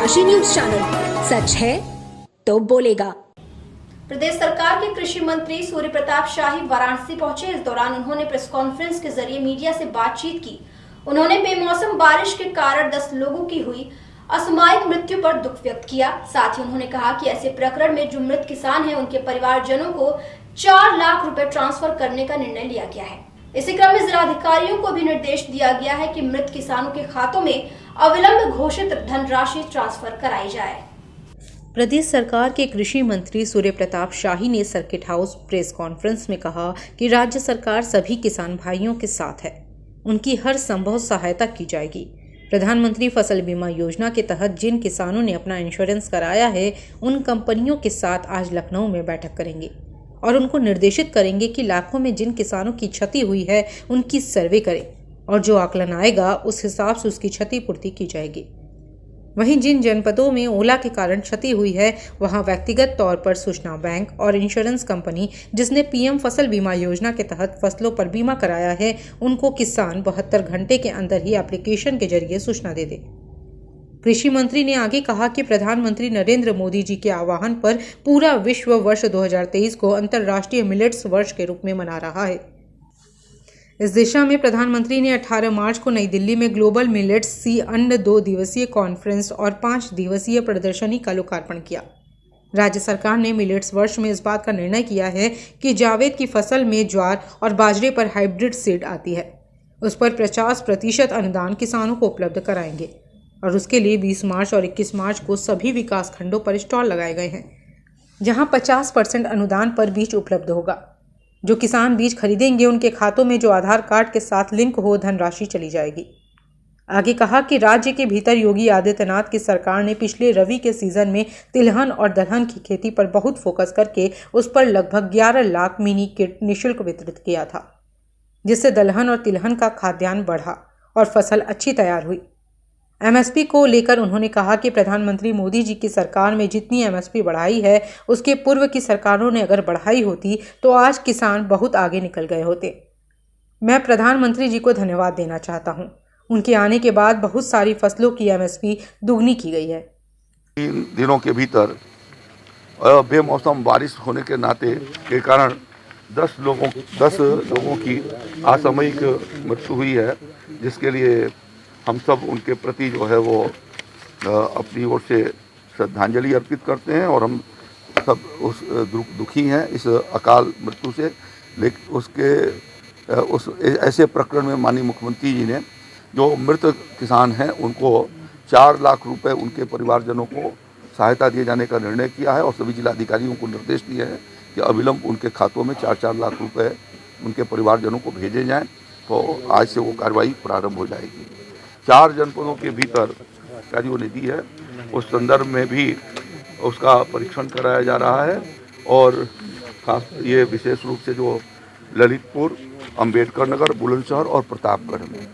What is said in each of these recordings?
Kashi news channel, सच है तो बोलेगा। प्रदेश सरकार के कृषि मंत्री सूर्य प्रताप शाही वाराणसी पहुंचे। इस दौरान उन्होंने प्रेस कॉन्फ्रेंस के जरिए मीडिया से बातचीत की। उन्होंने बेमौसम बारिश के कारण 10 लोगों की हुई असामयिक मृत्यु पर दुख व्यक्त किया। साथ ही उन्होंने कहा कि ऐसे प्रकरण में जो मृत किसान हैं, उनके परिवारजनों को 4 लाख रुपए ट्रांसफर करने का निर्णय लिया गया है। इसी क्रम में जिलाधिकारियों को भी निर्देश दिया गया है कि मृत किसानों के खातों में अविलंब घोषित धनराशि ट्रांसफर कराई जाए। प्रदेश सरकार के कृषि मंत्री सूर्य प्रताप शाही ने सर्किट हाउस प्रेस कॉन्फ्रेंस में कहा कि राज्य सरकार सभी किसान भाइयों के साथ है, उनकी हर संभव सहायता की जाएगी। प्रधानमंत्री फसल बीमा योजना के तहत जिन किसानों ने अपना इंश्योरेंस कराया है, उन कंपनियों के साथ आज लखनऊ में बैठक करेंगे और उनको निर्देशित करेंगे कि लाखों में जिन किसानों की क्षति हुई है, उनकी सर्वे करें और जो आकलन आएगा उस हिसाब से उसकी क्षतिपूर्ति की जाएगी। वहीं जिन जनपदों में ओला के कारण क्षति हुई है, वहां व्यक्तिगत तौर पर सूचना बैंक और इंश्योरेंस कंपनी जिसने पीएम फसल बीमा योजना के तहत फसलों पर बीमा कराया है, उनको किसान 72 घंटे के अंदर ही एप्लीकेशन के जरिए सूचना दे दे। कृषि मंत्री ने आगे कहा कि प्रधानमंत्री नरेंद्र मोदी जी के आह्वान पर पूरा विश्व वर्ष 2023 को अंतर्राष्ट्रीय मिलेट्स वर्ष के रूप में मना रहा है। इस दिशा में प्रधानमंत्री ने 18 मार्च को नई दिल्ली में ग्लोबल मिलेट्स सी अन्न 2 दिवसीय कॉन्फ्रेंस और 5 दिवसीय प्रदर्शनी का लोकार्पण किया। राज्य सरकार ने मिलेट्स वर्ष में इस बात का निर्णय किया है कि जावेद की फसल में ज्वार और बाजरे पर हाइब्रिड सीड आती है, उस पर 50% अनुदान किसानों को उपलब्ध कराएंगे और उसके लिए 20 मार्च और 21 मार्च को सभी विकास खंडों पर स्टॉल लगाए गए हैं, जहां 50% अनुदान पर बीज उपलब्ध होगा। जो किसान बीज खरीदेंगे, उनके खातों में जो आधार कार्ड के साथ लिंक हो धनराशि चली जाएगी। आगे कहा कि राज्य के भीतर योगी आदित्यनाथ की सरकार ने पिछले रबी के सीजन में तिलहन और दलहन की खेती पर बहुत फोकस करके उस पर लगभग 11 लाख मिनी किट निःशुल्क वितरित किया था, जिससे दलहन और तिलहन का खाद्यान्न बढ़ा और फसल अच्छी तैयार हुई। एमएसपी को लेकर उन्होंने कहा कि प्रधानमंत्री मोदी जी की सरकार में जितनी एमएसपी बढ़ाई है, उसके पूर्व की सरकारों ने अगर बढ़ाई होती तो आज किसान बहुत आगे निकल गए होते। मैं प्रधानमंत्री जी को धन्यवाद देना चाहता हूं। उनके आने के बाद बहुत सारी फसलों की एमएसपी दुगनी की गई है। इन दिनों के भीतर बेमौसम बारिश होने के नाते के कारण 10 लोगों की असामयिक मृत्यु हुई है, जिसके लिए हम सब उनके प्रति जो है वो अपनी ओर से श्रद्धांजलि अर्पित करते हैं और हम सब उस दुखी हैं इस अकाल मृत्यु से। लेकिन उस ऐसे प्रकरण में माननीय मुख्यमंत्री जी ने जो मृत किसान हैं उनको 4 लाख रुपए उनके परिवारजनों को सहायता दिए जाने का निर्णय किया है और सभी जिलाधिकारियों को निर्देश दिए हैं कि अविलंब उनके खातों में 4-4 लाख रुपए उनके परिवारजनों को भेजे जाएं। तो आज से वो कार्रवाई प्रारंभ हो जाएगी। 4 जनपदों के भीतर अधिकारियों ने दी है, उस संदर्भ में भी उसका परीक्षण कराया जा रहा है और खास ये विशेष रूप से जो ललितपुर, अंबेडकर नगर, बुलंदशहर और प्रतापगढ़ में,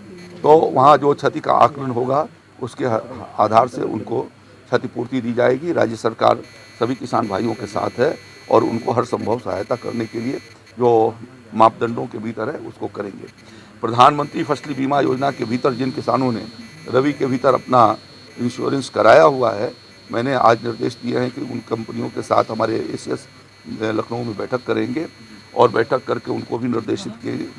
तो वहाँ जो क्षति का आकलन होगा उसके आधार से उनको क्षतिपूर्ति दी जाएगी। राज्य सरकार सभी किसान भाइयों के साथ है और उनको हर संभव सहायता करने के लिए जो मापदंडों के भीतर है उसको करेंगे। प्रधानमंत्री फसल बीमा योजना के भीतर जिन किसानों ने रबी के भीतर अपना इंश्योरेंस कराया हुआ है, मैंने आज निर्देश दिए हैं कि उन कंपनियों के साथ हमारे एसीएस लखनऊ में बैठक करेंगे और बैठक करके उनको भी निर्देशित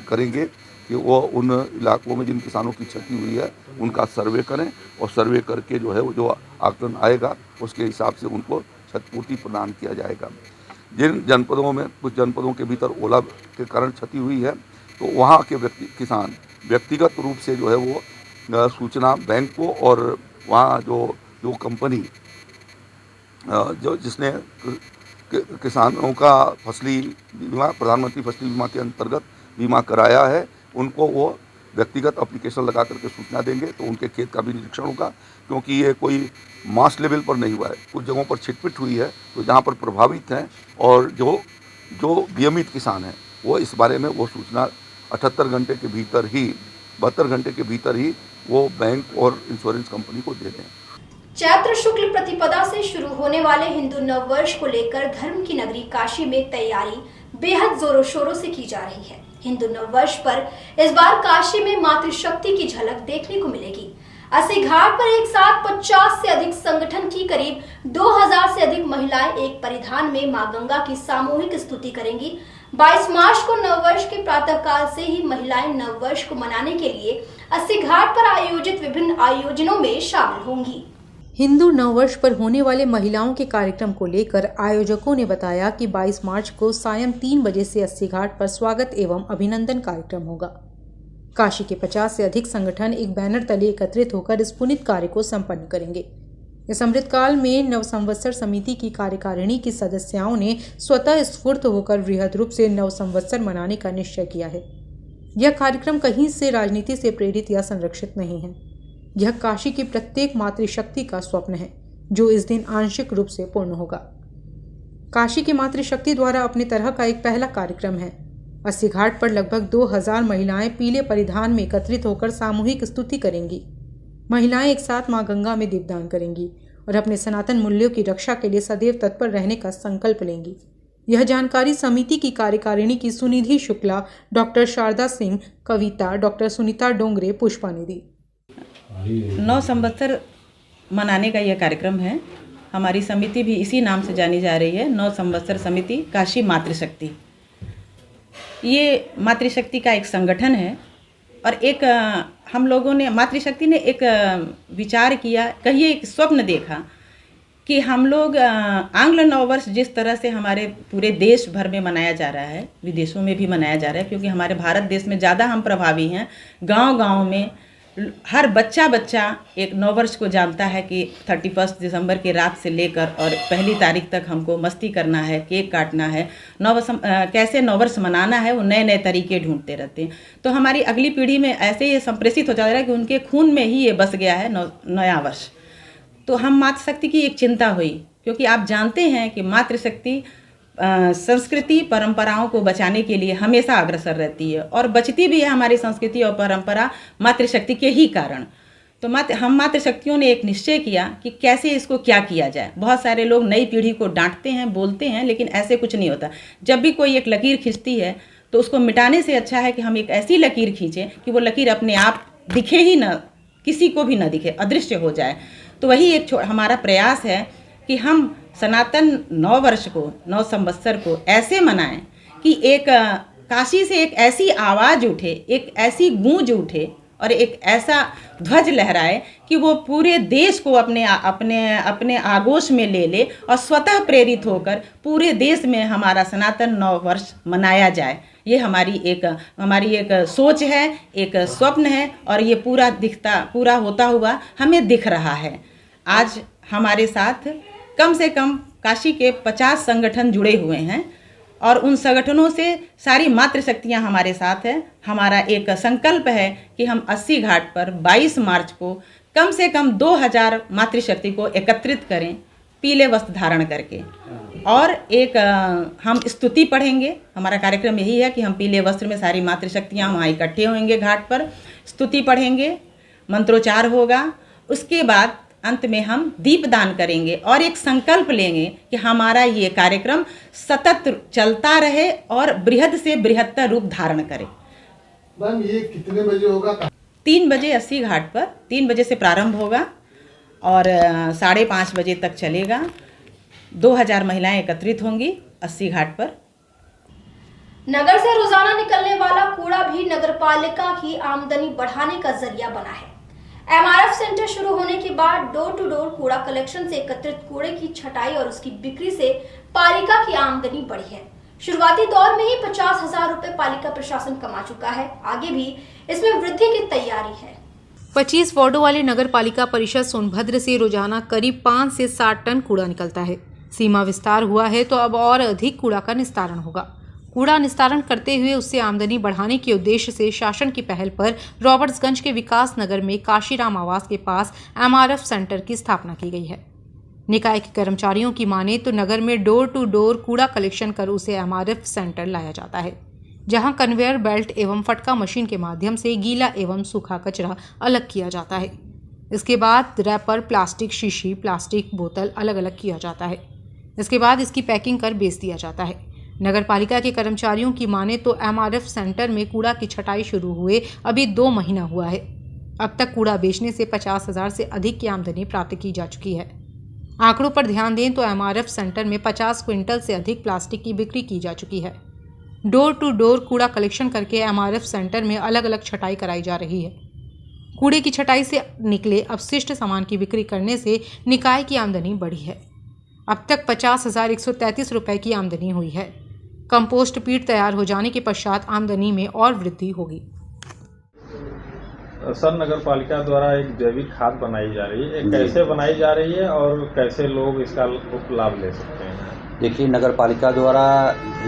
करेंगे कि वो उन इलाकों में जिन किसानों की क्षति हुई है उनका सर्वे करें और सर्वे करके जो है वो जो आकलन आएगा उसके हिसाब से उनको क्षतिपूर्ति प्रदान किया जाएगा। जिन जनपदों में, कुछ जनपदों के भीतर ओला के कारण क्षति हुई है, तो वहाँ के किसान व्यक्तिगत रूप से जो है वो सूचना बैंक को और वहाँ जो कंपनी जिसने किसानों का फसली बीमा, प्रधानमंत्री फसल बीमा के अंतर्गत बीमा कराया है, उनको वो व्यक्तिगत एप्लीकेशन लगा करके सूचना देंगे तो उनके खेत का भी निरीक्षण होगा, क्योंकि ये कोई मास लेवल पर नहीं हुआ है, कुछ जगहों पर छिटपिट हुई है। तो जहाँ पर प्रभावित हैं और जो नियमित किसान हैं वो इस बारे में वो सूचना 78 घंटे के भीतर ही 72 घंटे के भीतर ही वो बैंक और इंश्योरेंस कंपनी को दे दें। चैत्र शुक्ल प्रतिपदा से शुरू होने वाले हिंदू नव वर्ष को लेकर धर्म की नगरी काशी में तैयारी बेहद जोरों शोरों से की जा रही है। हिंदू नव वर्ष पर इस बार काशी में मातृशक्ति की झलक देखने को मिलेगी। अस्सी घाट पर एक साथ 50 से अधिक संगठन की करीब 2000 से अधिक महिलाएं एक परिधान में मां गंगा की सामूहिक स्तुति करेंगी। 22 मार्च को नववर्ष के प्रातःकाल से ही महिलाएं नववर्ष को मनाने के लिए अस्सी घाट पर आयोजित विभिन्न आयोजनों में शामिल होंगी। हिंदू नववर्ष पर होने वाले महिलाओं के कार्यक्रम को लेकर आयोजकों ने बताया कि 22 मार्च को सायं 3 बजे से अस्सी घाट पर स्वागत एवं अभिनंदन कार्यक्रम होगा। काशी के 50 से अधिक संगठन एक बैनर तले एकत्रित होकर इस पुनीत कार्य को संपन्न करेंगे। इस अमृतकाल में नव संवत्सर समिति की कार्यकारिणी की सदस्यों ने स्वतः स्फूर्त होकर वृहद रूप से नव संवत्सर मनाने का निश्चय किया है। यह कार्यक्रम कहीं से राजनीति से प्रेरित या संरक्षित नहीं है। यह काशी की प्रत्येक मातृशक्ति का स्वप्न है, जो इस दिन आंशिक रूप से पूर्ण होगा। काशी की मातृशक्ति द्वारा अपने तरह का एक पहला कार्यक्रम है। अस्सी घाट पर लगभग 2000 महिलाएं पीले परिधान में एकत्रित होकर सामूहिक स्तुति करेंगी। महिलाएं एक साथ मां गंगा में दीपदान करेंगी और अपने सनातन मूल्यों की रक्षा के लिए सदैव तत्पर रहने का संकल्प लेंगी। यह जानकारी समिति की कार्यकारिणी की सुनिधि शुक्ला, डॉक्टर शारदा सिंह, कविता, डॉक्टर सुनीता डोंगरे, पुष्पा ने दी। नौ संवत्सर मनाने का यह कार्यक्रम है। हमारी समिति भी इसी नाम से जानी जा रही है, नौ संवत्सर समिति काशी मातृशक्ति। ये मातृशक्ति का एक संगठन है और एक हम लोगों ने मातृशक्ति ने एक विचार किया, कहिए एक स्वप्न देखा कि हम लोग आंग्ल नववर्ष जिस तरह से हमारे पूरे देश भर में मनाया जा रहा है, विदेशों में भी मनाया जा रहा है, क्योंकि हमारे भारत देश में ज़्यादा हम प्रभावी हैं। गांव-गांव में हर बच्चा एक नववर्ष को जानता है कि 31 दिसंबर की रात से लेकर और पहली तारीख तक हमको मस्ती करना है, केक काटना है, कैसे नववर्ष मनाना है, वो नए नए तरीके ढूंढते रहते हैं। तो हमारी अगली पीढ़ी में ऐसे ये संप्रेषित हो जा रहा है कि उनके खून में ही ये बस गया है नया वर्ष। तो हम मातृशक्ति की एक चिंता हुई, क्योंकि आप जानते हैं कि मातृशक्ति संस्कृति परंपराओं को बचाने के लिए हमेशा अग्रसर रहती है और बचती भी है हमारी संस्कृति और परंपरा मातृशक्ति के ही कारण। तो हम मातृशक्तियों ने एक निश्चय किया कि कैसे इसको क्या किया जाए। बहुत सारे लोग नई पीढ़ी को डांटते हैं, बोलते हैं, लेकिन ऐसे कुछ नहीं होता। जब भी कोई एक लकीर खींचती है तो उसको मिटाने से अच्छा है कि हम एक ऐसी लकीर खींचें कि वो लकीर अपने आप दिखे ही ना, किसी को भी ना दिखे, अदृश्य हो जाए। तो वही एक हमारा प्रयास है कि हम सनातन नौ वर्ष को, नौ संवत्सर को ऐसे मनाएं कि एक काशी से एक ऐसी आवाज़ उठे, एक ऐसी गूंज उठे और एक ऐसा ध्वज लहराए कि वो पूरे देश को अपने आगोश में ले ले और स्वतः प्रेरित होकर पूरे देश में हमारा सनातन नौ वर्ष मनाया जाए। ये हमारी एक सोच है, एक स्वप्न है और ये पूरा होता हुआ हमें दिख रहा है। आज हमारे साथ कम से कम काशी के 50 संगठन जुड़े हुए हैं और उन संगठनों से सारी मातृशक्तियाँ हमारे साथ हैं। हमारा एक संकल्प है कि हम अस्सी घाट पर 22 मार्च को कम से कम 2000 मातृशक्ति को एकत्रित करें, पीले वस्त्र धारण करके, और एक हम स्तुति पढ़ेंगे। हमारा कार्यक्रम यही है कि हम पीले वस्त्र में सारी मातृशक्तियाँ वहाँ इकट्ठे होंगे घाट पर, स्तुति पढ़ेंगे, मंत्रोच्चार होगा। उसके बाद अंत में हम दीपदान करेंगे और एक संकल्प लेंगे कि हमारा ये कार्यक्रम सतत चलता रहे और बृहद से बृहत्तर रूप धारण करे। मैम, ये कितने बजे होगा? 3 बजे अस्सी घाट पर, 3 बजे से प्रारंभ होगा और 5:30 बजे तक चलेगा। 2000 महिलाएं एकत्रित होंगी अस्सी घाट पर। नगर से रोजाना निकलने वाला कूड़ा भी नगरपालिका की आमदनी बढ़ाने का जरिया बना है। MRF सेंटर शुरू होने के बाद डोर टू डोर कूड़ा कलेक्शन से एकत्रित कूड़े की छटाई और उसकी बिक्री से पालिका की आमदनी बढ़ी है। शुरुआती दौर में ही 50,000 रुपए पालिका प्रशासन कमा चुका है। आगे भी इसमें वृद्धि की तैयारी है। 25 वार्डों वाले नगर पालिका परिषद सोनभद्र से रोजाना करीब 5 से 7 टन कूड़ा निकलता है। सीमा विस्तार हुआ है तो अब और अधिक कूड़ा का निस्तारण होगा। कूड़ा निस्तारण करते हुए उससे आमदनी बढ़ाने के उद्देश्य से शासन की पहल पर रॉबर्ट्सगंज के विकास नगर में काशीराम आवास के पास MRF सेंटर की स्थापना की गई है। निकाय के कर्मचारियों की माने तो नगर में डोर टू डोर कूड़ा कलेक्शन कर उसे MRF सेंटर लाया जाता है, जहां कन्वेयर बेल्ट एवं फटका मशीन के माध्यम से गीला एवं सूखा कचरा अलग किया जाता है। इसके बाद रैपर, प्लास्टिक शीशी, प्लास्टिक बोतल अलग अलग किया जाता है। इसके बाद इसकी पैकिंग कर बेच दिया जाता है। नगर पालिका के कर्मचारियों की माने तो MRF सेंटर में कूड़ा की छटाई शुरू हुए अभी 2 महीना हुआ है। अब तक कूड़ा बेचने से 50,000 से अधिक की आमदनी प्राप्त की जा चुकी है। आंकड़ों पर ध्यान दें तो MRF सेंटर में 50 क्विंटल से अधिक प्लास्टिक की बिक्री की जा चुकी है। डोर टू डोर कूड़ा कलेक्शन करके MRF सेंटर में अलग अलग छटाई कराई जा रही है। कूड़े की छटाई से निकले अपशिष्ट सामान की बिक्री करने से निकाय की आमदनी बढ़ी है। अब तक 50,133 रुपये की आमदनी हुई है। कंपोस्ट पीट तैयार हो जाने के पश्चात आमदनी में और वृद्धि होगी। सर, नगर पालिका द्वारा एक जैविक खाद बनाई जा रही है, कैसे बनाई जा रही है और कैसे लोग इसका लाभ ले सकते हैं? देखिए, नगर पालिका द्वारा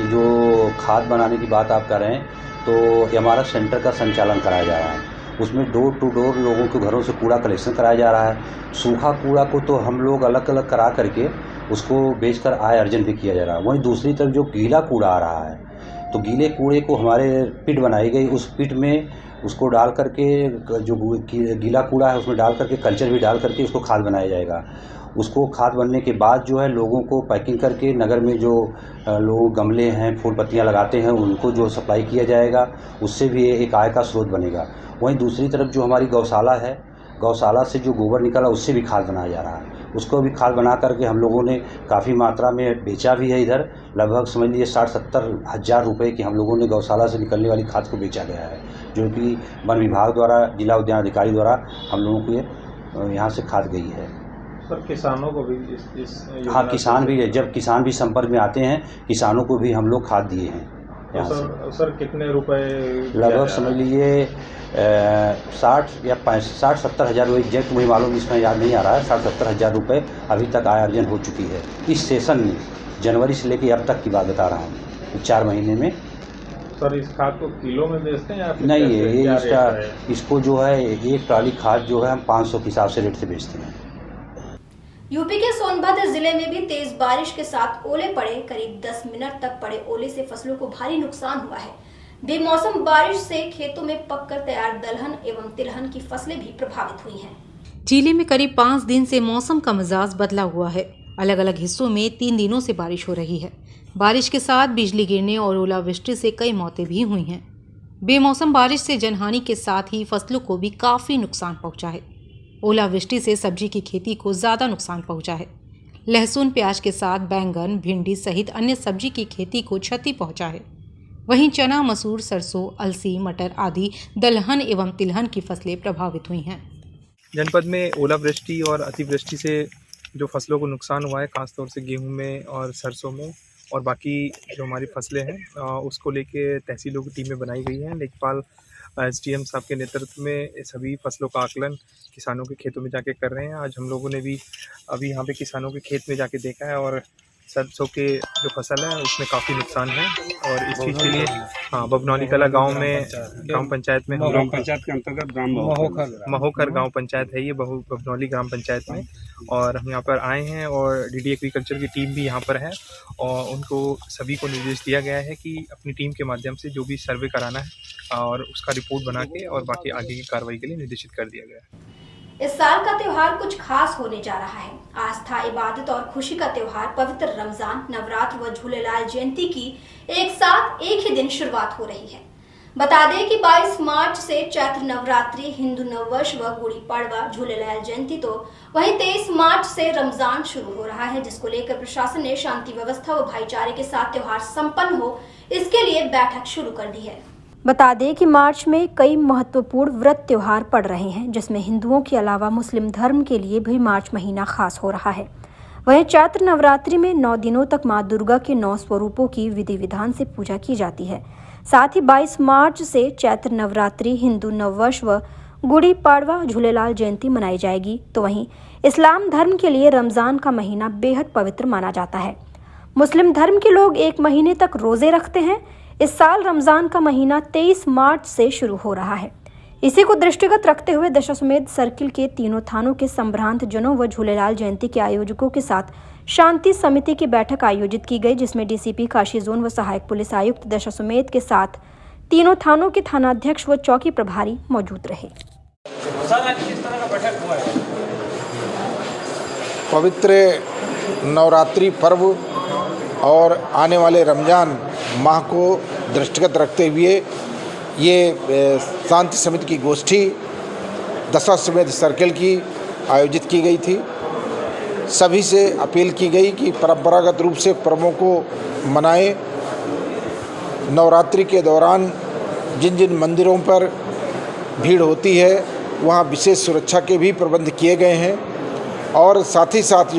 जो खाद बनाने की बात आप कर रहे हैं, तो हमारा सेंटर का संचालन कराया जा रहा है। उसमें डोर टू डोर लोगों के घरों से कूड़ा कलेक्शन कराया जा रहा है। सूखा कूड़ा को तो हम लोग अलग अलग करा करके उसको बेचकर आय अर्जन भी किया जा रहा है। वहीं दूसरी तरफ जो गीला कूड़ा आ रहा है, तो गीले कूड़े को हमारे पिट बनाई गई, उस पिट में उसको डाल करके जो गीला कूड़ा है उसमें डाल करके कल्चर भी डाल करके उसको खाद बनाया जाएगा। उसको खाद बनने के बाद जो है लोगों को पैकिंग करके नगर में जो लोग गमले हैं, फूल पत्तियां लगाते हैं, उनको जो सप्लाई किया जाएगा, उससे भी एक आय का स्रोत बनेगा। वहीं दूसरी तरफ जो हमारी गौशाला है, गौशाला से जो गोबर निकला उससे भी खाद बनाया जा रहा है। उसको भी खाद बना करके हम लोगों ने काफ़ी मात्रा में बेचा भी है। इधर लगभग समझ लीजिए 60-70 हज़ार रुपये की हम लोगों ने गौशाला से निकलने वाली खाद को बेचा गया है, जो कि वन विभाग द्वारा, जिला उद्यान अधिकारी द्वारा हम लोगों को यहाँ से खाद गई है। सर, किसानों को भी इस हाँ, किसान भी है। जब किसान भी संपर्क में आते हैं, किसानों को भी हम लोग खाद दिए हैं। तो सर कितने रुपए? लगभग समझ लीजिए 60 या 60-70 हज़ार, एग्जैक्ट मुझे मालूम इसमें याद नहीं आ रहा है, 60-70 हज़ार रुपये अभी तक आय अर्जन हो चुकी है इस सेशन में। जनवरी से लेकर अब तक की बात बता रहा हूँ, 4 महीने में। सर, इस खाद को किलो में बेचते हैं या फिर नहीं, ये इसको जो है एक ट्राली खाद जो है हम 500 के हिसाब से रेट से बेचते हैं। यूपी के सोनभद्र जिले में भी तेज बारिश के साथ ओले पड़े। करीब 10 मिनट तक पड़े ओले से फसलों को भारी नुकसान हुआ है। बेमौसम बारिश से खेतों में पककर तैयार दलहन एवं तिलहन की फसलें भी प्रभावित हुई हैं। जिले में करीब 5 दिन से मौसम का मिजाज बदला हुआ है। अलग अलग हिस्सों में 3 दिनों से बारिश हो रही है। बारिश के साथ बिजली गिरने और ओलावृष्टि से कई मौतें भी हुई हैं। बेमौसम बारिश से जनहानि के साथ ही फसलों को भी काफी नुकसान पहुंचा है। ओलावृष्टि से सब्जी की खेती को ज्यादा नुकसान पहुंचा है। लहसुन, प्याज के साथ बैंगन, भिंडी सहित अन्य सब्जी की खेती को क्षति पहुंचा है। वहीं चना, मसूर, सरसों, अलसी, मटर आदि दलहन एवं तिलहन की फसलें प्रभावित हुई हैं। जनपद में ओलावृष्टि और अतिवृष्टि से जो फसलों को नुकसान हुआ है, खासतौर से गेहूं में और सरसों में और बाकी जो हमारी फसलें हैं, उसको लेके तहसीलों की टीमें बनाई गई हैं। लेखपाल SDM साहब के नेतृत्व में सभी फसलों का आकलन किसानों के खेतों में जाके कर रहे हैं। आज हम लोगों ने भी अभी यहाँ पे किसानों के खेत में जाके देखा है और सरसों के जो फसल है उसमें काफ़ी नुकसान है। और इस चीज़ के लिए बभनौली कला गांव में ग्राम पंचायत में, ग्राम पंचायत के अंतर्गत महोकर गांव पंचायत है ये, बभनौली ग्राम पंचायत में, और हम यहाँ पर आए हैं और DD एग्रीकल्चर की टीम भी यहाँ पर है और उनको सभी को निर्देश दिया गया है कि अपनी टीम के माध्यम से जो भी सर्वे कराना है और उसका रिपोर्ट बना के और बाकी आगे की कार्रवाई के लिए निर्देशित कर दिया गया है। इस साल का त्योहार कुछ खास होने जा रहा है। आस्था, इबादत और खुशी का त्योहार पवित्र रमजान, नवरात्र व झूलेलाल जयंती की एक साथ एक ही दिन शुरुआत हो रही है। बता दें कि 22 मार्च से चैत्र नवरात्रि, हिंदू नववर्ष व गुड़ी पड़वा, झूलेलाल जयंती, तो वहीं 23 मार्च से रमजान शुरू हो रहा है, जिसको लेकर प्रशासन ने शांति व्यवस्था व भाईचारे के साथ त्योहार संपन्न हो, इसके लिए बैठक शुरू कर दी है। बता दें कि मार्च में कई महत्वपूर्ण व्रत त्योहार पड़ रहे हैं, जिसमें हिंदुओं के अलावा मुस्लिम धर्म के लिए भी मार्च महीना खास हो रहा है। वहीं चैत्र नवरात्रि में 9 दिनों तक मां दुर्गा के 9 स्वरूपों की विधि विधान से पूजा की जाती है। साथ ही 22 मार्च से चैत्र नवरात्रि, हिंदू नववर्ष व गुड़ी पड़वा, झूलेलाल जयंती मनाई जाएगी। तो वहीं इस्लाम धर्म के लिए रमजान का महीना बेहद पवित्र माना जाता है। मुस्लिम धर्म के लोग 1 महीने तक रोजे रखते हैं। इस साल रमजान का महीना 23 मार्च से शुरू हो रहा है। इसी को दृष्टिगत रखते हुए दशाश्वमेध सर्किल के तीनों थानों के संभ्रांत जनों व झूलेलाल जयंती के आयोजकों के साथ शांति समिति की बैठक आयोजित की गई, जिसमें DCP काशी जोन व सहायक पुलिस आयुक्त दशाश्वमेध के साथ तीनों थानों के थानाध्यक्ष व चौकी प्रभारी मौजूद रहे। पवित्र नवरात्रि पर्व और आने वाले रमजान माह को दृष्टिगत रखते हुए ये शांति समिति की गोष्ठी दशाश्वमेध सर्किल की आयोजित की गई थी। सभी से अपील की गई कि परंपरागत रूप से पर्वों को मनाएं। नवरात्रि के दौरान जिन जिन मंदिरों पर भीड़ होती है वहाँ विशेष सुरक्षा के भी प्रबंध किए गए हैं और साथ ही साथ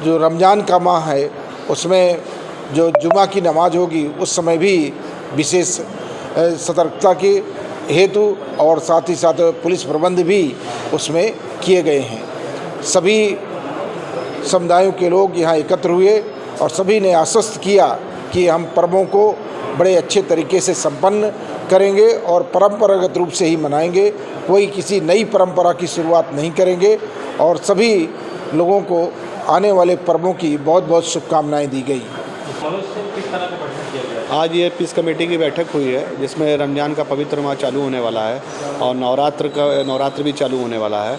जो रमज़ान का माह है उसमें जो जुमा की नमाज होगी उस समय भी विशेष सतर्कता के हेतु और साथ ही साथ पुलिस प्रबंध भी उसमें किए गए हैं। सभी समुदायों के लोग यहाँ एकत्र हुए और सभी ने आश्वस्त किया कि हम पर्वों को बड़े अच्छे तरीके से संपन्न करेंगे और परंपरागत रूप से ही मनाएंगे। कोई किसी नई परंपरा की शुरुआत नहीं करेंगे और सभी लोगों को आने वाले पर्वों की बहुत बहुत शुभकामनाएं दी गई। आज ये पीस कमेटी की बैठक हुई है जिसमें रमज़ान का पवित्र माह चालू होने वाला है और नवरात्र भी चालू होने वाला है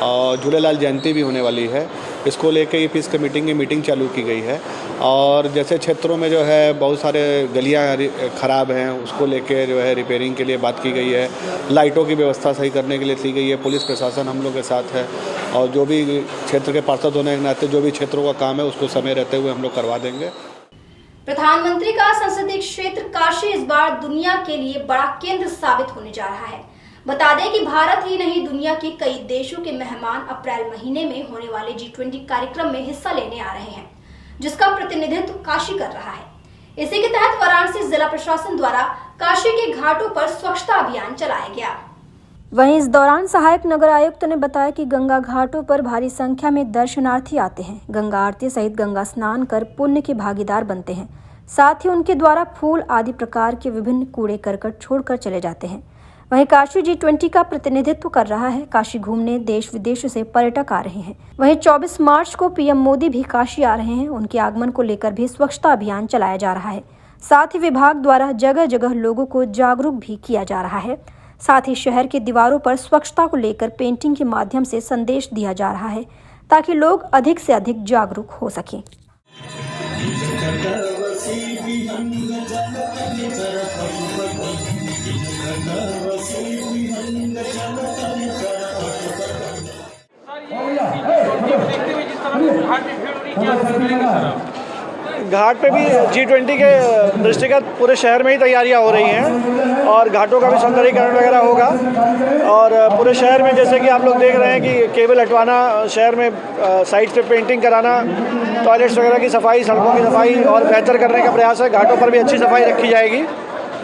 और झूलेलाल जयंती भी होने वाली है। इसको लेके ये पीस कमेटी की मीटिंग चालू की गई है और जैसे क्षेत्रों में जो है बहुत सारे गलियां ख़राब हैं उसको लेके जो है रिपेयरिंग के लिए बात की गई है। लाइटों की व्यवस्था सही करने के लिए की गई है। पुलिस प्रशासन हम लोग के साथ है और जो भी क्षेत्र के पार्षद होने के नाते जो भी क्षेत्रों का काम है उसको समय रहते हुए हम लोग करवा देंगे। प्रधानमंत्री का संसदीय क्षेत्र काशी इस बार दुनिया के लिए बड़ा केंद्र साबित होने जा रहा है। बता दें कि भारत ही नहीं दुनिया के कई देशों के मेहमान अप्रैल महीने में होने वाले G20 कार्यक्रम में हिस्सा लेने आ रहे हैं, जिसका प्रतिनिधित्व काशी कर रहा है। इसी के तहत वाराणसी जिला प्रशासन द्वारा काशी के घाटों पर स्वच्छता अभियान चलाया गया। वहीं इस दौरान सहायक नगर आयुक्त ने बताया कि गंगा घाटों पर भारी संख्या में दर्शनार्थी आते हैं। गंगा आरती सहित गंगा स्नान कर पुण्य के भागीदार बनते हैं। साथ ही उनके द्वारा फूल आदि प्रकार के विभिन्न कूड़े करकट छोड़कर चले जाते हैं। वहीं काशी G20 का प्रतिनिधित्व कर रहा है। काशी घूमने देश विदेश से पर्यटक आ रहे हैं। वहीं 24 मार्च को PM मोदी भी काशी आ रहे हैं। उनके आगमन को लेकर भी स्वच्छता अभियान चलाया जा रहा है। साथ ही विभाग द्वारा जगह जगह लोगों को जागरूक भी किया जा रहा है। साथ ही शहर के दीवारों पर स्वच्छता को लेकर पेंटिंग के माध्यम से संदेश दिया जा रहा है ताकि लोग अधिक से अधिक जागरूक हो सकें। घाट पे भी G20 के दृष्टिगत पूरे शहर में ही तैयारियां हो रही हैं और घाटों का भी सौंदर्यीकरण वगैरह होगा और पूरे शहर में जैसे कि आप लोग देख रहे हैं कि केबल हटवाना, शहर में साइड पे पेंटिंग कराना, टॉयलेट्स वगैरह की सफाई, सड़कों की सफाई और बेहतर करने का प्रयास है। घाटों पर भी अच्छी सफाई रखी जाएगी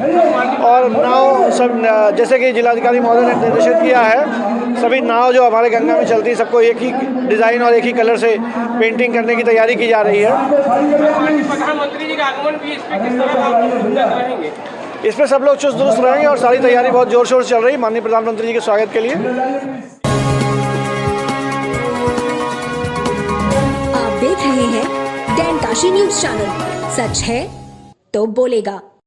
और नाव सब जैसे कि जिलाधिकारी महोदय ने निर्देशित किया है, सभी नाव जो हमारे गंगा में चलती है सबको एक ही डिज़ाइन और एक ही कलर से पेंटिंग करने की तैयारी की जा रही है। प्रधानमंत्री जी का आगमन भी इस पे किस तरह रहेंगे? इस पे सब लोग चुस्त दुरुस्त रहेंगे और सारी तैयारी बहुत जोर शोर से चल रही है माननीय प्रधानमंत्री जी के स्वागत के लिए। आप देख रहे हैं डैन काशी न्यूज चैनल। सच है तो बोलेगा।